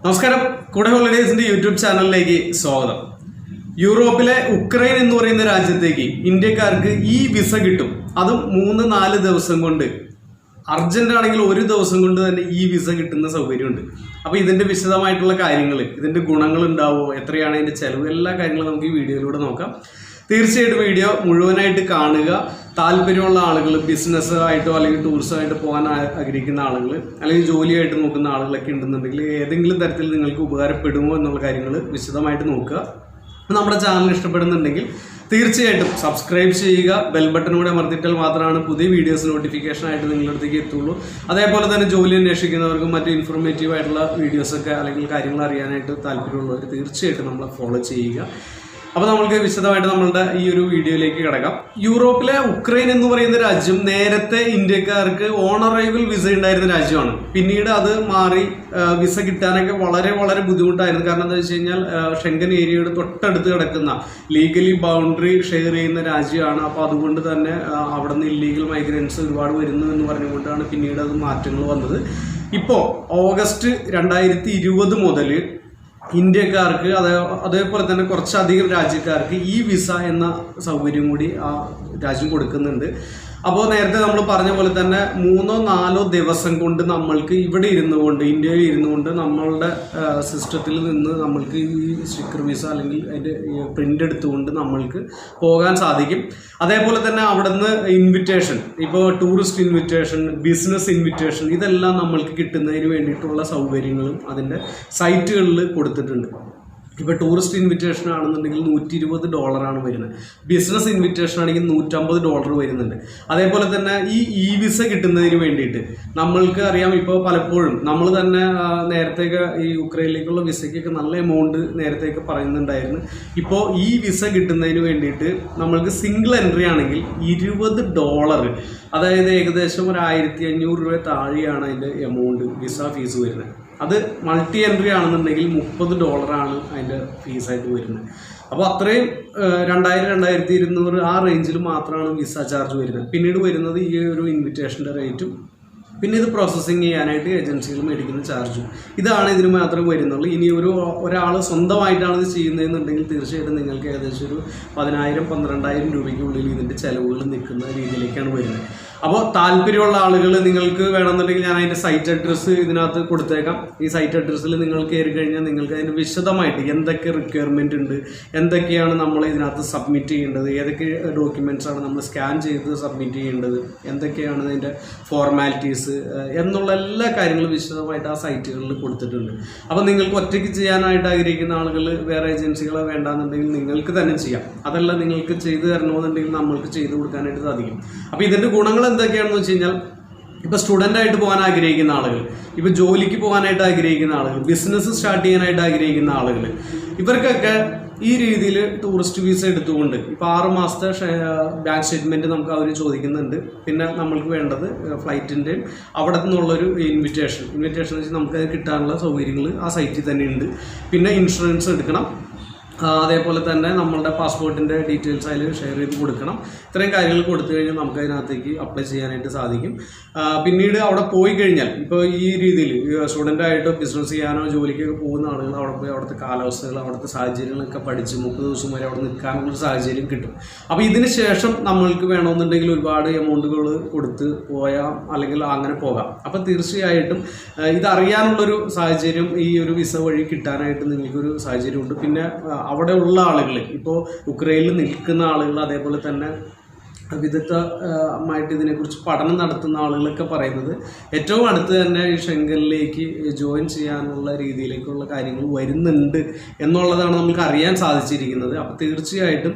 നമസ്കാരം, കൂടെ ഹോളിഡേയ്സിന്റെ യൂട്യൂബ് ചാനലിലേക്ക് സ്വാഗതം. യൂറോപ്പിലെ ഉക്രൈൻ എന്ന് പറയുന്ന രാജ്യത്തേക്ക് ഇന്ത്യക്കാർക്ക് ഈ വിസ കിട്ടും. അതും 3-4 ദിവസം കൊണ്ട്. അർജന്റ് ആണെങ്കിൽ 1 ദിവസം കൊണ്ട് തന്നെ ഈ വിസ കിട്ടുന്ന സൗകര്യമുണ്ട്. അപ്പോൾ ഇതിന്റെ വിശദമായിട്ടുള്ള കാര്യങ്ങൾ, ഇതിന്റെ ഗുണങ്ങൾ ഉണ്ടാവുമോ, എത്രയാണ് ഇതിന്റെ ചെലവ്, എല്ലാ കാര്യങ്ങളും നമുക്ക് ഈ വീഡിയോയിലൂടെ നോക്കാം. തീർച്ചയായിട്ടും വീഡിയോ മുഴുവനായിട്ട് കാണുക. താല്പര്യമുള്ള ആളുകൾ, ബിസിനസ് ആയിട്ടോ അല്ലെങ്കിൽ ടൂറിസം ആയിട്ട് പോകാൻ ആഗ്രഹിക്കുന്ന ആളുകൾ, അല്ലെങ്കിൽ ജോലിയായിട്ട് നോക്കുന്ന ആളുകളൊക്കെ ഉണ്ടെന്നുണ്ടെങ്കിൽ ഏതെങ്കിലും തരത്തിൽ നിങ്ങൾക്ക് ഉപകാരപ്പെടുമോ എന്നുള്ള കാര്യങ്ങൾ വിശദമായിട്ട് നോക്കുക. നമ്മുടെ ചാനൽ ഇഷ്ടപ്പെടുന്നുണ്ടെങ്കിൽ തീർച്ചയായിട്ടും സബ്സ്ക്രൈബ് ചെയ്യുക. ബെൽ ബട്ടൺ കൂടെ അമർത്തിയിട്ടാൽ മാത്രമാണ് പുതിയ വീഡിയോസ് നോട്ടിഫിക്കേഷൻ ആയിട്ട് നിങ്ങളുടെ അടുത്തേക്ക് എത്തുള്ളൂ. അതേപോലെ തന്നെ ജോലി അന്വേഷിക്കുന്നവർക്കും മറ്റ് ഇൻഫോർമേറ്റീവ് ആയിട്ടുള്ള വീഡിയോസൊക്കെ അല്ലെങ്കിൽ കാര്യങ്ങൾ അറിയാനായിട്ട് താല്പര്യമുള്ളവർ തീർച്ചയായിട്ടും നമ്മളെ ഫോളോ ചെയ്യുക. അപ്പോൾ നമ്മൾക്ക് വിശദമായിട്ട് നമ്മളുടെ ഈ ഒരു വീഡിയോയിലേക്ക് കിടക്കാം. യൂറോപ്പിലെ ഉക്രൈൻ എന്ന് പറയുന്ന രാജ്യം നേരത്തെ ഇന്ത്യക്കാർക്ക് ഓണറൈവൽ വിസ ഉണ്ടായിരുന്ന രാജ്യമാണ്. പിന്നീട് അത് മാറി വിസ കിട്ടാനൊക്കെ വളരെ വളരെ ബുദ്ധിമുട്ടായിരുന്നു. കാരണം എന്താ വെച്ച് കഴിഞ്ഞാൽ ഷെങ്കൻ ഏരിയയുടെ തൊട്ടടുത്ത് കിടക്കുന്ന ലീഗലി ബൗണ്ടറി ഷെയർ ചെയ്യുന്ന രാജ്യമാണ്. അപ്പോൾ അതുകൊണ്ട് തന്നെ അവിടെ നിന്ന് ഇല്ലീഗൽ മൈഗ്രൻസ് ഒരുപാട് വരുന്നു എന്ന് പറഞ്ഞുകൊണ്ടാണ് പിന്നീട് അത് മാറ്റങ്ങൾ വന്നത്. ഇപ്പോൾ ഓഗസ്റ്റ് 2020 മുതൽ ഇന്ത്യക്കാർക്ക് അതേപോലെ തന്നെ കുറച്ചധികം രാജ്യക്കാർക്ക് ഈ വിസ എന്ന സൗകര്യം കൂടി ആ രാജ്യം കൊടുക്കുന്നുണ്ട്. അപ്പോൾ നേരത്തെ നമ്മൾ പറഞ്ഞ പോലെ തന്നെ 3-4 ദിവസം കൊണ്ട് നമ്മൾക്ക് ഇവിടെ ഇരുന്നു കൊണ്ട്, ഇന്ത്യയിൽ ഇരുന്നു കൊണ്ട് നമ്മളുടെ സിസ്റ്റത്തിൽ നിന്ന് നമ്മൾക്ക് ഈ സ്റ്റിക്കർ വിസ അല്ലെങ്കിൽ അതിൻ്റെ പ്രിൻ്റ് എടുത്തുകൊണ്ട് നമ്മൾക്ക് പോകാൻ സാധിക്കും. അതേപോലെ തന്നെ അവിടെ നിന്ന് ഇൻവിറ്റേഷൻ, ഇപ്പോൾ ടൂറിസ്റ്റ് ഇൻവിറ്റേഷൻ, ബിസിനസ് ഇൻവിറ്റേഷൻ, ഇതെല്ലാം നമ്മൾക്ക് കിട്ടുന്നതിന് വേണ്ടിയിട്ടുള്ള സൗകര്യങ്ങളും അതിൻ്റെ സൈറ്റുകളിൽ കൊടുത്തിട്ടുണ്ട്. ഇപ്പോൾ ടൂറിസ്റ്റ് ഇൻവിറ്റേഷൻ ആണെന്നുണ്ടെങ്കിൽ $120 വരുന്നത്. ബിസിനസ് ഇൻവിറ്റേഷൻ ആണെങ്കിൽ $150 വരുന്നുണ്ട്. അതേപോലെ തന്നെ ഈ വിസ കിട്ടുന്നതിന് വേണ്ടിയിട്ട് നമ്മൾക്ക് അറിയാം, ഇപ്പോൾ പലപ്പോഴും നമ്മൾ തന്നെ നേരത്തേക്ക് ഈ യുക്രൈനിലേക്കുള്ള വിസയ്ക്കൊക്കെ നല്ല എമൗണ്ട് നേരത്തേക്ക് പറയുന്നുണ്ടായിരുന്നു. ഇപ്പോൾ ഈ വിസ കിട്ടുന്നതിന് വേണ്ടിയിട്ട് നമ്മൾക്ക് സിംഗിൾ എൻട്രി ആണെങ്കിൽ $20, അതായത് ഏകദേശം ഒരു 1500 രൂപ താഴെയാണ് അതിൻ്റെ എമൗണ്ട് വിസ ഫീസ് വരുന്നത്. അത് മൾട്ടി എൻട്രി ആണെന്നുണ്ടെങ്കിൽ $30 ആണ് അതിൻ്റെ ഫീസായിട്ട് വരുന്നത്. അപ്പോൾ അത്രയും 2000-2200 ആ റേഞ്ചിൽ മാത്രമാണ് വിസ ചാർജ് വരുന്നത്. പിന്നീട് വരുന്നത് ഈ ഒരു ഇൻവിറ്റേഷൻ്റെ റേറ്റും പിന്നെ ഇത് പ്രോസസ്സിങ് ചെയ്യാനായിട്ട് ഏജൻസികൾ മേടിക്കുന്ന ചാർജും, ഇതാണ് ഇതിന് മാത്രം വരുന്നുള്ളൂ. ഇനി ഒരാൾ സ്വന്തമായിട്ടാണ് ഇത് ചെയ്യുന്നതെന്നുണ്ടെങ്കിൽ തീർച്ചയായിട്ടും നിങ്ങൾക്ക് ഏകദേശം ഒരു 10,000-12,000 രൂപയ്ക്കുള്ളിൽ ഇതിൻ്റെ ചിലവുകൾ നിൽക്കുന്ന രീതിയിലേക്കാണ് വരുന്നത്. അപ്പോൾ താല്പര്യമുള്ള ആളുകൾ, നിങ്ങൾക്ക് വേണമെന്നുണ്ടെങ്കിൽ ഞാൻ അതിൻ്റെ സൈറ്റ് അഡ്രസ്സ് ഇതിനകത്ത് കൊടുത്തേക്കാം. ഈ സൈറ്റ് അഡ്രസ്സിൽ നിങ്ങൾ കയറി കഴിഞ്ഞാൽ നിങ്ങൾക്ക് അതിന് വിശദമായിട്ട് എന്തൊക്കെ റിക്വയർമെൻറ്റ് ഉണ്ട്, എന്തൊക്കെയാണ് നമ്മൾ ഇതിനകത്ത് സബ്മിറ്റ് ചെയ്യേണ്ടത്, ഏതൊക്കെ ഡോക്യുമെൻറ്റ്സ് ആണ് നമ്മൾ സ്കാൻ ചെയ്ത് സബ്മിറ്റ് ചെയ്യേണ്ടത്, എന്തൊക്കെയാണ് അതിൻ്റെ ഫോർമാലിറ്റീസ് എന്നുള്ള എല്ലാ കാര്യങ്ങളും വിശദമായിട്ട് ആ സൈറ്റുകളിൽ കൊടുത്തിട്ടുണ്ട്. അപ്പോൾ നിങ്ങൾക്ക് ഒറ്റയ്ക്ക് ചെയ്യാനായിട്ട് ആഗ്രഹിക്കുന്ന ആളുകൾ വേറെ ഏജൻസികളെ വേണ്ടാന്നുണ്ടെങ്കിൽ നിങ്ങൾക്ക് തന്നെ ചെയ്യാം. അതല്ല നിങ്ങൾക്ക് ചെയ്തു തരണമെന്നുണ്ടെങ്കിൽ നമ്മൾക്ക് ചെയ്തു കൊടുക്കാനായിട്ട് സാധിക്കും. അപ്പോൾ ഇതിൻ്റെ ഗുണങ്ങൾ എന്തൊക്കെയാണെന്ന് വെച്ച് കഴിഞ്ഞാൽ, ഇപ്പോൾ സ്റ്റുഡൻ്റ് ആയിട്ട് പോകാൻ ആഗ്രഹിക്കുന്ന ആളുകൾ, ഇപ്പോൾ ജോലിക്ക് പോകാനായിട്ട് ആഗ്രഹിക്കുന്ന ആളുകൾ, ബിസിനസ് സ്റ്റാർട്ട് ചെയ്യാനായിട്ട് ആഗ്രഹിക്കുന്ന ആളുകൾ, ഇവർക്കൊക്കെ ഈ രീതിയിൽ ടൂറിസ്റ്റ് വിസ എടുത്തുകൊണ്ട് ഇപ്പോൾ 6 മാസത്തെ ബാങ്ക് സ്റ്റേറ്റ്മെൻറ്റ് നമുക്ക് അവർ ചോദിക്കുന്നുണ്ട്. പിന്നെ നമ്മൾക്ക് വേണ്ടത് ഫ്ലൈറ്റിൻ്റെയും അവിടെ നിന്നുള്ളൊരു ഇൻവിറ്റേഷൻ വെച്ച് നമുക്ക് കിട്ടാനുള്ള സൗകര്യങ്ങൾ ആ സൈറ്റിൽ തന്നെ ഉണ്ട്. പിന്നെ ഇൻഷുറൻസ് എടുക്കണം. അതേപോലെ തന്നെ നമ്മളുടെ പാസ്പോർട്ടിൻ്റെ ഡീറ്റെയിൽസ് അതിൽ ഷെയർ ചെയ്ത് കൊടുക്കണം. ഇത്രയും കാര്യങ്ങൾ കൊടുത്തു കഴിഞ്ഞാൽ നമുക്ക് അതിനകത്തേക്ക് അപ്ലൈ ചെയ്യാനായിട്ട് സാധിക്കും. പിന്നീട് അവിടെ പോയി കഴിഞ്ഞാൽ, ഇപ്പോൾ ഈ രീതിയിൽ സ്റ്റുഡൻ്റായിട്ടോ ബിസിനസ് ചെയ്യാനോ ജോലിക്കൊക്കെ പോകുന്ന ആളുകൾ അവിടെ പോയി അവിടുത്തെ കാലാവസ്ഥകൾ, അവിടുത്തെ സാഹചര്യങ്ങളൊക്കെ പഠിച്ച് 30 ദിവസം വരെ അവിടെ നിൽക്കാനുള്ളൊരു സാഹചര്യം കിട്ടും. അപ്പോൾ ഇതിന് ശേഷം നമ്മൾക്ക് വേണമെന്നുണ്ടെങ്കിൽ ഒരുപാട് എമൗണ്ടുകൾ കൊടുത്ത് പോയാൽ അല്ലെങ്കിൽ അങ്ങനെ പോകാം. അപ്പോൾ തീർച്ചയായിട്ടും ഇതറിയാനുള്ളൊരു സാഹചര്യം ഈ ഒരു വിസ വഴി കിട്ടാനായിട്ട് നിങ്ങൾക്കൊരു സാഹചര്യമുണ്ട്. പിന്നെ അവിടെ ഉള്ള ആളുകൾ, ഇപ്പോൾ ഉക്രൈനിൽ നിൽക്കുന്ന ആളുകൾ, അതേപോലെ തന്നെ വിദഗ്ധമായിട്ട് ഇതിനെക്കുറിച്ച് പഠനം നടത്തുന്ന ആളുകളൊക്കെ പറയുന്നത് ഏറ്റവും അടുത്ത് തന്നെ ഈ ഷെങ്കനിലേക്ക് ജോയിൻ ചെയ്യാനുള്ള രീതിയിലേക്കുള്ള കാര്യങ്ങൾ വരുന്നുണ്ട് എന്നുള്ളതാണ് നമുക്ക് അറിയാൻ സാധിച്ചിരിക്കുന്നത്. അപ്പോൾ തീർച്ചയായിട്ടും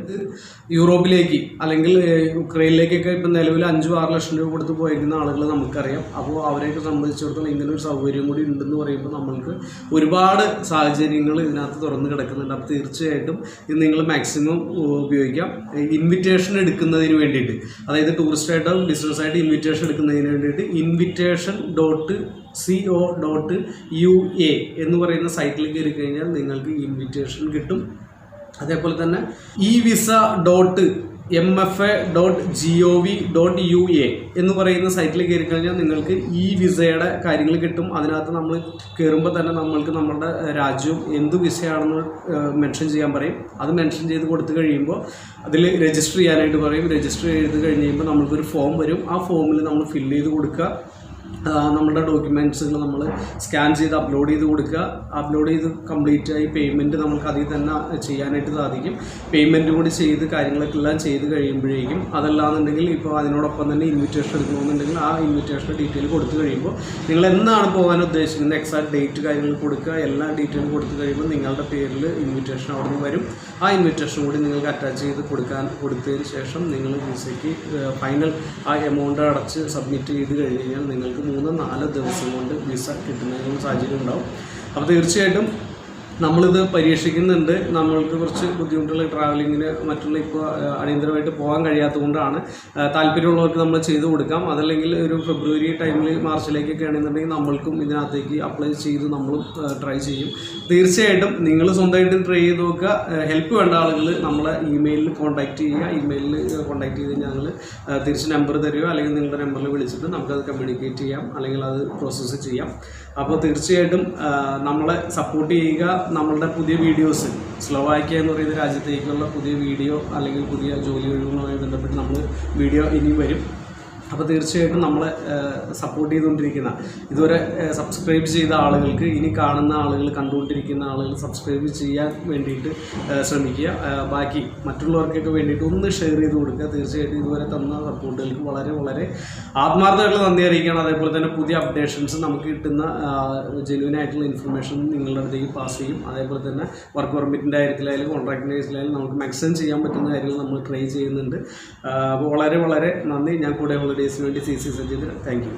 യൂറോപ്പിലേക്ക് അല്ലെങ്കിൽ ഉക്രൈനിലേക്കൊക്കെ ഇപ്പം നിലവിൽ 5-6 ലക്ഷം രൂപ കൊടുത്ത് പോയിരിക്കുന്ന ആളുകൾ നമുക്കറിയാം. അപ്പോൾ അവരെയൊക്കെ സംബന്ധിച്ചിടത്തോളം ഇങ്ങനെ ഒരു സൗകര്യം കൂടി ഉണ്ടെന്ന് പറയുമ്പോൾ നമ്മൾക്ക് ഒരുപാട് സാഹചര്യങ്ങൾ ഇതിനകത്ത് തുറന്ന് കിടക്കുന്നുണ്ട്. അപ്പോൾ തീർച്ചയായിട്ടും ഇത് നിങ്ങൾ മാക്സിമം ഉപയോഗിക്കാം. ഇൻവിറ്റേഷൻ എടുക്കുന്നതിന് വേണ്ടിയിട്ട്, അതായത് ടൂറിസ്റ്റായിട്ടോ ബിസിനസ്സായിട്ട് ഇൻവിറ്റേഷൻ എടുക്കുന്നതിന് വേണ്ടിയിട്ട് invitation.co.ua എന്ന് പറയുന്ന സൈറ്റിൽ കയറി കഴിഞ്ഞാൽ നിങ്ങൾക്ക് ഇൻവിറ്റേഷൻ കിട്ടും. അതേപോലെ തന്നെ ഈ വിസ mfa.gov.ua എന്ന് പറയുന്ന സൈറ്റിൽ കയറി കഴിഞ്ഞാൽ നിങ്ങൾക്ക് ഈ വിസയുടെ കാര്യങ്ങൾ കിട്ടും. അതിനകത്ത് നമ്മൾ കയറുമ്പോൾ തന്നെ നമ്മൾക്ക് നമ്മുടെ രാജ്യവും എന്ത് വിസയാണെന്ന് മെൻഷൻ ചെയ്യാൻ പറയും. അത് മെൻഷൻ ചെയ്ത് കൊടുത്തു കഴിയുമ്പോൾ അതിൽ രജിസ്റ്റർ ചെയ്യാനായിട്ട് പറയും. രജിസ്റ്റർ ചെയ്ത് കഴിഞ്ഞ് കഴിയുമ്പോൾ നമ്മൾക്കൊരു ഫോം വരും. ആ ഫോമിൽ നമ്മൾ ഫില്ല് ചെയ്ത് കൊടുക്കുക. നമ്മുടെ ഡോക്യുമെൻറ്റ്സുകൾ നമ്മൾ സ്കാൻ ചെയ്ത് അപ്ലോഡ് ചെയ്ത് കൊടുക്കുക. അപ്ലോഡ് ചെയ്ത് കംപ്ലീറ്റ് ആയി പേയ്മെൻറ്റ് നമുക്ക് അതിൽ തന്നെ ചെയ്യാനായിട്ട് സാധിക്കും. പേയ്മെൻറ്റ് കൂടി ചെയ്ത് കാര്യങ്ങളൊക്കെ എല്ലാം ചെയ്ത് കഴിയുമ്പോഴേക്കും, അതല്ലാന്നുണ്ടെങ്കിൽ ഇപ്പോൾ അതിനോടൊപ്പം തന്നെ ഇൻവിറ്റേഷൻ എടുക്കണമെന്നുണ്ടെങ്കിൽ ആ ഇൻവിറ്റേഷൻ ഡീറ്റെയിൽ കൊടുത്തു കഴിയുമ്പോൾ നിങ്ങൾ എന്നാണ് പോകാൻ ഉദ്ദേശിക്കുന്നത് എക്സാക്ട് ഡേറ്റ് കാര്യങ്ങൾ കൊടുക്കുക. എല്ലാ ഡീറ്റെയിലും കൊടുത്തു കഴിയുമ്പോൾ നിങ്ങളുടെ പേരിൽ ഇൻവിറ്റേഷൻ അവിടെ നിന്ന് വരും. ആ ഇൻവിറ്റേഷൻ കൂടി നിങ്ങൾക്ക് അറ്റാച്ച് ചെയ്ത് കൊടുത്തതിന് ശേഷം നിങ്ങൾ വിസയ്ക്ക് ഫൈനൽ ആ എമൗണ്ട് അടച്ച് സബ്മിറ്റ് ചെയ്ത് കഴിഞ്ഞ് കഴിഞ്ഞാൽ നിങ്ങൾക്ക് 3-4 ദിവസം കൊണ്ട് വിസ കിട്ടുന്നതിനുള്ള സാഹചര്യം ഉണ്ടാവും. അപ്പോൾ തീർച്ചയായിട്ടും നമ്മളിത് പരീക്ഷിക്കുന്നുണ്ട്. നമ്മൾക്ക് കുറച്ച് ബുദ്ധിമുട്ടുള്ള ട്രാവലിങ്ങിന് മറ്റുള്ള ഇപ്പോൾ അടിയന്തരമായിട്ട് പോകാൻ കഴിയാത്തത് കൊണ്ടാണ്. താല്പര്യമുള്ളവർക്ക് നമ്മൾ ചെയ്തു കൊടുക്കാം. അതല്ലെങ്കിൽ ഒരു ഫെബ്രുവരി ടൈമിൽ മാർച്ചിലേക്കൊക്കെ ആണെന്നുണ്ടെങ്കിൽ നമ്മൾക്കും ഇതിനകത്തേക്ക് അപ്ലൈ ചെയ്ത് നമ്മളും ട്രൈ ചെയ്യും. തീർച്ചയായിട്ടും നിങ്ങൾ സ്വന്തമായിട്ട് ട്രൈ ചെയ്ത് നോക്കുക. ഹെൽപ്പ് വേണ്ട ആളുകൾ നമ്മളെ ഇമെയിലിൽ കോൺടാക്റ്റ് ചെയ്യുക. ഇമെയിലിൽ കോൺടാക്റ്റ് ചെയ്ത് ഞങ്ങൾ തിരിച്ച് നമ്പർ തരികയോ അല്ലെങ്കിൽ നിങ്ങളുടെ നമ്പറിൽ വിളിച്ചിട്ട് നമുക്കത് കമ്മ്യൂണിക്കേറ്റ് ചെയ്യാം, അല്ലെങ്കിൽ അത് പ്രോസസ്സ് ചെയ്യാം. അപ്പോൾ തീർച്ചയായിട്ടും നമ്മളെ സപ്പോർട്ട് ചെയ്യുക. നമ്മളുടെ പുതിയ വീഡിയോസ്, സ്ലോവാക്യ എന്ന് പറയുന്ന രാജ്യത്തേക്കുള്ള പുതിയ വീഡിയോ അല്ലെങ്കിൽ പുതിയ ജോലി ഒഴിവുകളുമായി ബന്ധപ്പെട്ട് നമ്മൾ വീഡിയോ ഇനിയും വരും. അപ്പോൾ തീർച്ചയായിട്ടും നമ്മളെ സപ്പോർട്ട് ചെയ്തുകൊണ്ടിരിക്കുന്ന, ഇതുവരെ സബ്സ്ക്രൈബ് ചെയ്ത ആളുകൾക്ക്, ഇനി കാണുന്ന ആളുകൾ, കണ്ടുകൊണ്ടിരിക്കുന്ന ആളുകൾ സബ്സ്ക്രൈബ് ചെയ്യാൻ വേണ്ടിയിട്ട് ശ്രമിക്കുക. ബാക്കി മറ്റുള്ളവർക്കൊക്കെ വേണ്ടിയിട്ട് ഒന്ന് ഷെയർ ചെയ്ത് കൊടുക്കുക. തീർച്ചയായിട്ടും ഇതുവരെ തന്ന സപ്പോർട്ടുകൾക്ക് വളരെ വളരെ ആത്മാർത്ഥമായിട്ടുള്ള നന്ദി അറിയിക്കുകയാണ്. അതേപോലെ തന്നെ പുതിയ അപ്ഡേഷൻസ് നമുക്ക് കിട്ടുന്ന ജെന്യുവൻ ആയിട്ടുള്ള ഇൻഫർമേഷൻ നിങ്ങളുടെ അടുത്തേക്ക് പാസ് ചെയ്യും. അതേപോലെ തന്നെ വർക്ക് പെർമിറ്റിൻ്റെ കാര്യത്തിലായാലും കോൺട്രാക്റ്റിൻ്റെ കാര്യത്തിലായാലും നമുക്ക് മാക്സിമം ചെയ്യാൻ പറ്റുന്ന കാര്യങ്ങൾ നമ്മൾ ട്രൈ ചെയ്യുന്നുണ്ട്. അപ്പോൾ വളരെ വളരെ നന്ദി. ഞാൻ കൂടെ ഹോളിഡേയ്സിന് വേണ്ടി CC സജിത്. Thank you.